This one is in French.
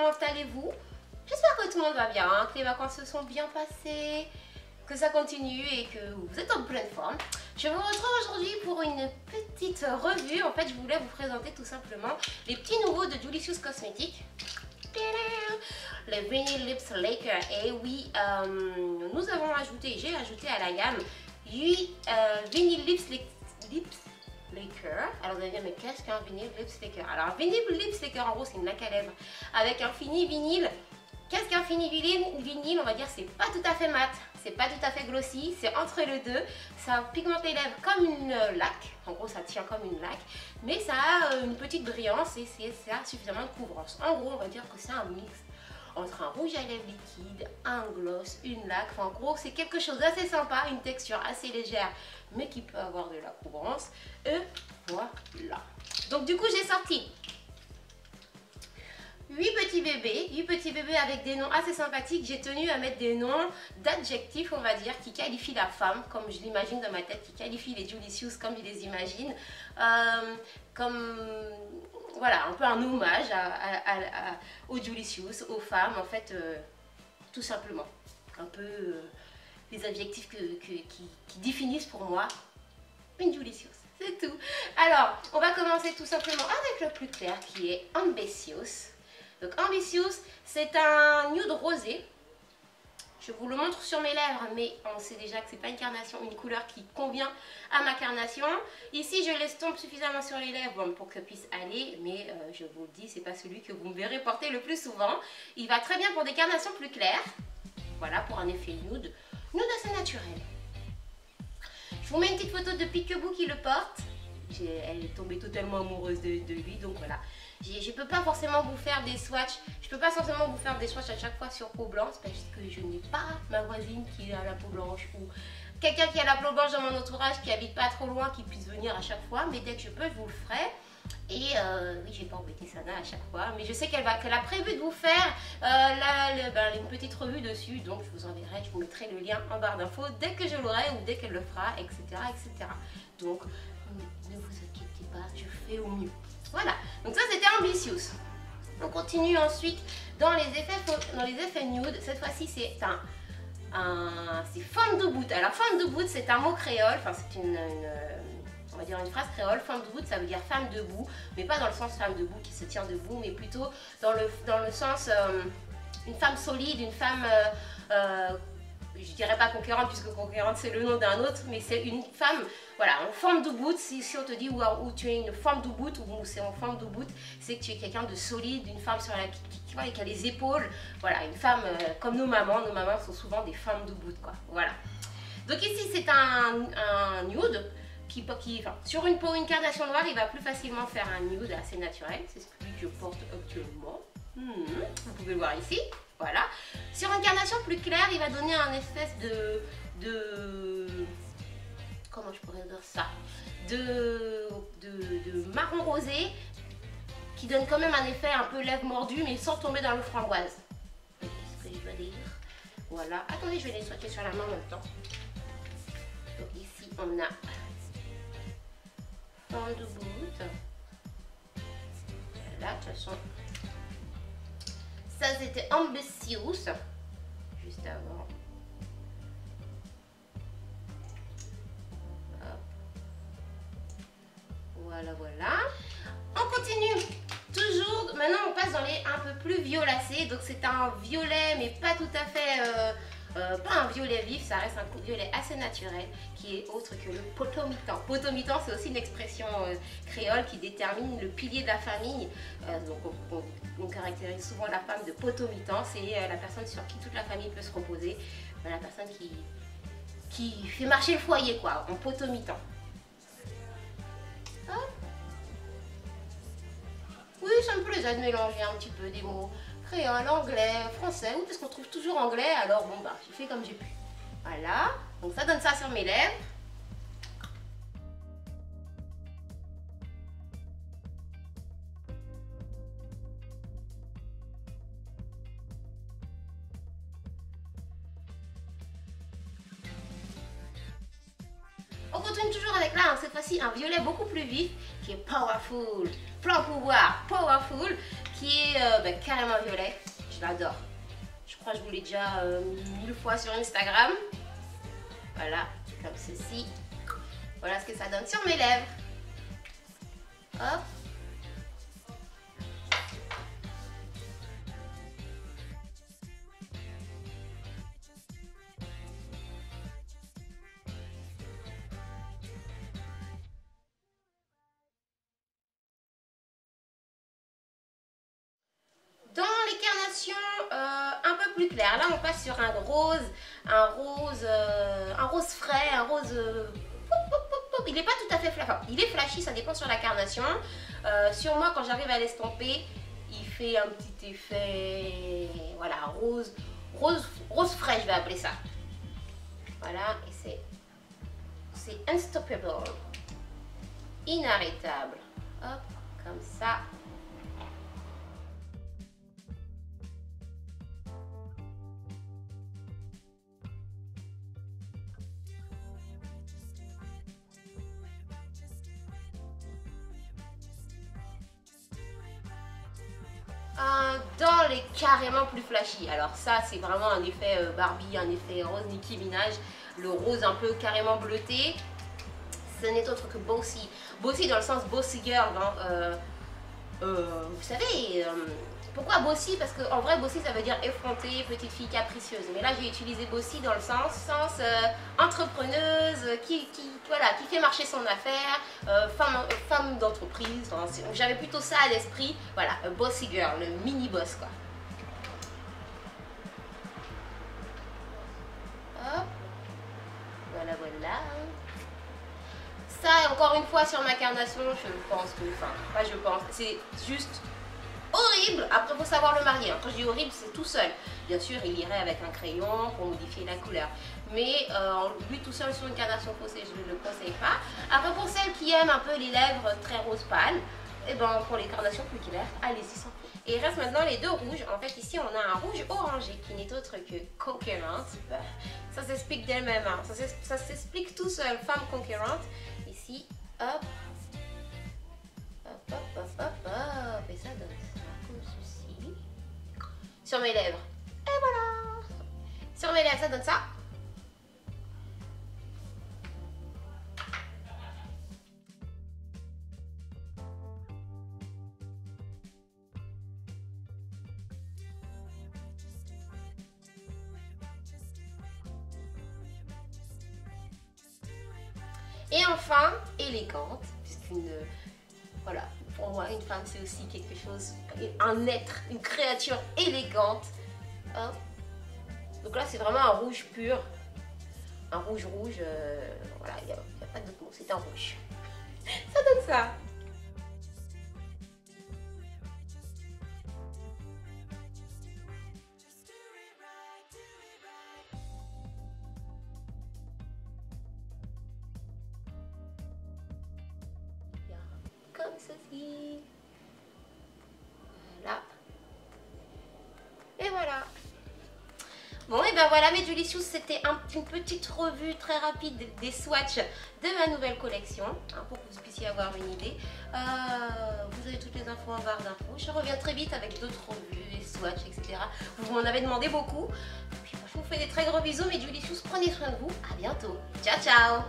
comment allez-vous? J'espère que tout le monde va bien, que les vacances se sont bien passées, que ça continue et que vous êtes en pleine forme. Je vous retrouve aujourd'hui pour une petite revue. En fait, je voulais vous présenter tout simplement les petits nouveaux de Julicious Cosmetics. Les Vinyl Lips Laker. Et oui, nous avons ajouté, j'ai ajouté à la gamme 8 Vinyl Lips Laker. Alors vous allez dire, mais qu'est-ce qu'un Vinyl Lips Laker? Alors un Vinyl Lips Laker, en gros, c'est une laque à lèvres avec un fini vinyle. Qu'est-ce qu'un fini vinyle? On va dire c'est pas tout à fait mat, c'est pas tout à fait glossy, c'est entre les deux. Ça pigmente les lèvres comme une laque, en gros ça tient comme une laque, mais ça a une petite brillance et ça a suffisamment de couvrance. En gros on va dire que c'est un mix entre un rouge à lèvres liquide, un gloss, une laque. Enfin, en gros c'est quelque chose d'assez sympa, une texture assez légère mais qui peut avoir de la couvrance. Et voilà. Donc du coup j'ai sorti 8 petits bébés avec des noms assez sympathiques. J'ai tenu à mettre des noms d'adjectifs, on va dire, qui qualifient la femme, comme je l'imagine dans ma tête, qui qualifient les Julicious comme je les imagine. Comme, voilà, un peu un hommage aux Julicious, aux femmes, en fait, tout simplement. Un peu les adjectifs qui définissent pour moi une Julicious. C'est tout. Alors, on va commencer tout simplement avec le plus clair, qui est Ambitious. Donc Ambitious, c'est un nude rosé. Je vous le montre sur mes lèvres, mais on sait déjà que c'est pas une carnation, une couleur qui convient à ma carnation. Ici, je l'estompe suffisamment sur les lèvres pour que ça puisse aller, mais je vous le dis, c'est pas celui que vous me verrez porter le plus souvent. Il va très bien pour des carnations plus claires. Voilà, pour un effet nude assez naturel. Je vous mets une petite photo de Peekaboo qui le porte. Elle est tombée totalement amoureuse de lui, donc voilà. Je ne peux pas forcément vous faire des swatchs. Je peux pas forcément vous faire des swatchs à chaque fois sur peau blanche parce que je n'ai pas ma voisine qui a la peau blanche ou quelqu'un qui a la peau blanche dans mon entourage qui habite pas trop loin qui puisse venir à chaque fois. Mais dès que je peux, je vous le ferai. Et oui, je vais pas embêter Sana à chaque fois, mais je sais qu'elle a prévu de vous faire une petite revue dessus, donc je vous enverrai, je vous mettrai le lien en barre d'infos dès que je l'aurai ou dès qu'elle le fera, etc., etc. Donc ne vous inquiétez pas, je fais au mieux. Voilà, donc ça c'était Ambitious. On continue ensuite dans les effets nude. Cette fois-ci c'est c'est femme de bout. Alors femme de bout c'est un mot créole, enfin c'est on va dire une phrase créole. Femme debout, ça veut dire femme debout, mais pas dans le sens femme debout qui se tient debout, mais plutôt dans le sens une femme solide, une femme, je dirais pas conquérante puisque conquérante c'est le nom d'un autre, mais c'est une femme, voilà, en forme debout. Si on te dit où tu es une femme debout ou c'est en forme debout, c'est que tu es quelqu'un de solide, une femme sur qui a les épaules, voilà, une femme comme nos mamans sont souvent des femmes debout, quoi, voilà. Donc ici c'est un nude. Sur une peau, une carnation noire, il va plus facilement faire un nude assez naturel. C'est celui que je porte actuellement. Vous pouvez le voir ici. Voilà. Sur une carnation plus claire, il va donner un espèce de comment je pourrais dire ça, de marron rosé qui donne quand même un effet un peu lèvres mordues, mais sans tomber dans le framboise. Qu'est-ce que je dois dire? Voilà. Attendez, je vais les swatcher sur la main en même temps. Donc ici, on a femme de bout. Voilà, de toute façon. Ça, c'était Ambitious. Juste avant. Hop. Voilà, voilà. On continue. Toujours. Maintenant, on passe dans les un peu plus violacés. Donc, c'est un violet, mais pas tout à fait... pas un violet vif, ça reste un violet assez naturel qui est autre que le potomitan. Potomitan, c'est aussi une expression créole qui détermine le pilier de la famille. Donc on caractérise souvent la femme de potomitan, c'est la personne sur qui toute la famille peut se reposer, la personne qui fait marcher le foyer, quoi, en potomitan. Oui, ça me plaisait de mélanger un petit peu des mots créole, anglais, français, ou parce qu'on trouve toujours anglais, alors bon bah j'ai fait comme j'ai pu. Voilà, donc ça donne ça sur mes lèvres. On continue toujours avec là, cette fois-ci un violet beaucoup plus vif qui est powerful, plein pouvoir, powerful, qui est carrément violet. Je l'adore. Je crois que je vous l'ai déjà mis 1000 fois sur Instagram. Voilà, comme ceci. Voilà ce que ça donne sur mes lèvres. Hop. Dans les carnations un peu plus claires, là on passe sur un rose frais, un rose il n'est pas tout à fait flashy, enfin, il est flashy, ça dépend sur la carnation. Sur moi, quand j'arrive à l'estomper, il fait un petit effet, voilà, rose frais, je vais appeler ça. Voilà, et c'est unstoppable, inarrêtable. Hop, comme ça. Dans les carrément plus flashy, alors ça c'est vraiment un effet Barbie, un effet rose Nicki Minaj, le rose un peu carrément bleuté, ce n'est autre que Bossy. Bossy dans le sens Bossy Girl, hein. Vous savez, pourquoi Bossy? Parce qu'en vrai Bossy ça veut dire effrontée, petite fille capricieuse, mais là j'ai utilisé Bossy dans le sens entrepreneuse, qui fait marcher son affaire, femme d'entreprise, enfin, j'avais plutôt ça à l'esprit, voilà, Bossy Girl, le mini boss quoi. Hop, voilà. Ça encore une fois sur ma carnation, je pense que, enfin pas je pense, c'est juste horrible. Après faut savoir le marier, quand je dis horrible c'est tout seul, bien sûr il irait avec un crayon pour modifier la couleur, mais lui tout seul sur une carnation foncée je ne le conseille pas. Après pour celles qui aiment un peu les lèvres très rose pâle, et ben pour les carnations plus claires, allez-y sans faute. Et il reste maintenant les deux rouges. En fait ici on a un rouge orangé qui n'est autre que conquérante. Ça s'explique d'elle-même, hein. Ça s'explique tout seul, femme conquérante. Ici, hop, et ça donne ça comme ceci. Sur mes lèvres, et voilà. Sur mes lèvres ça donne ça. Et enfin, élégante, puisqu'une, voilà, pour moi une femme c'est aussi quelque chose, un être, une créature élégante. Hop. Donc là c'est vraiment un rouge pur, un rouge, voilà, il n'y a pas d'autre mot, c'est un rouge. Ça donne ça. Comme ceci. Voilà. Et voilà. Bon et ben voilà mes Julicious, c'était une petite revue très rapide des swatchs de ma nouvelle collection, hein, pour que vous puissiez avoir une idée. Vous avez toutes les infos en barre d'infos. Je reviens très vite avec d'autres revues, des swatchs, etc. Vous m'en avez demandé beaucoup. Puis, je vous fais des très gros bisous mes Julicious, prenez soin de vous. À bientôt. Ciao ciao.